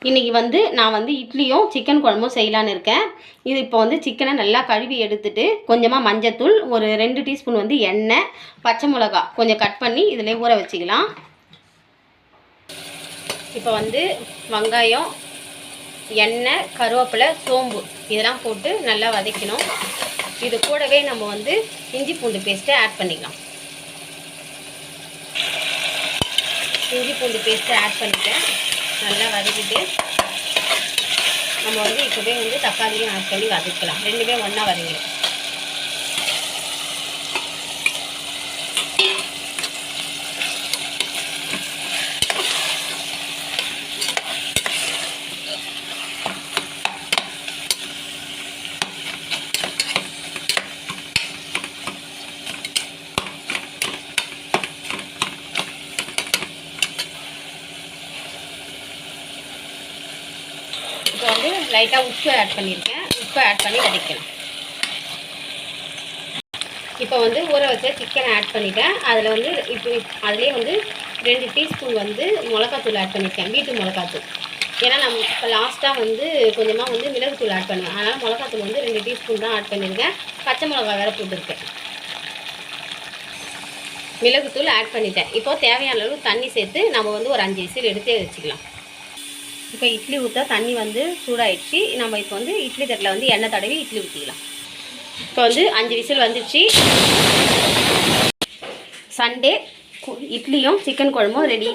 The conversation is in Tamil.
இன்றைக்கி வந்து நான் வந்து இட்லியும் சிக்கன் குழம்பும் செய்யலான்னு இருக்கேன். இது இப்போ வந்து சிக்கனை நல்லா கழுவி எடுத்துட்டு கொஞ்சமாக மஞ்சத்தூள், ஒரு 2 டீஸ்பூன் வந்து எண்ணெய், பச்சை மிளகா கொஞ்சம் கட் பண்ணி இதில் ஊற வச்சுக்கலாம். இப்போ வந்து வெங்காயம், எண்ணெய், கருவேப்பிலை, சோம்பு இதெல்லாம் போட்டு நல்லா வதக்கணும். இது கூடவே நம்ம வந்து இஞ்சி பூண்டு பேஸ்ட்டை ஆட் பண்ணிக்கலாம். இஞ்சி பூண்டு பேஸ்ட்டை ஆட் பண்ணிவிட்டேன். நல்லா வதக்கிட்டு நம்ம வந்து இப்போவே வந்து தக்காளியும் ஆட் பண்ணி வதக்கலாம். ரெண்டுமே ஒன்றா வதங்கிடும். இப்போ வந்து லைட்டாக உப்பு ஆட் பண்ணியிருக்கேன். உப்பு ஆட் பண்ணி வதக்கலாம். இப்போ வந்து ஊற வச்ச சிக்கனை ஆட் பண்ணிட்டேன். அதில் வந்து இப்போ அதிலே வந்து 2 டீஸ்பூன் வந்து மிளகாத்தூள் ஆட் பண்ணியிருக்கேன். வீட்டு மிளகாத்தூள். ஏன்னா நம்ம இப்போ லாஸ்ட்டாக வந்து கொஞ்சமாக வந்து மிளகுத்தூள் ஆட் பண்ணுவேன். அதனால் மிளகாத்தூள் வந்து 2 டீஸ்பூன் தான் ஆட் பண்ணியிருக்கேன். பச்சை மிளகா வேறு போட்டுருக்கேன். மிளகுத்தூள் ஆட் பண்ணிட்டேன். இப்போது தேவையான அளவு தண்ணி சேர்த்து நம்ம வந்து ஒரு 5 விசில் எடுத்து வச்சுக்கலாம். இப்போ இட்லி ஊற்ற தண்ணி வந்து சூடாயிடுச்சு. நம்ம இப்போ வந்து இட்லி தட்டில் வந்து எண்ணெய் தடவி இட்லி ஊற்றிக்கலாம். இப்போ வந்து 5 விசில் வந்துடுச்சு. சண்டே இட்லியும் சிக்கன் குழம்பும் ரெடி.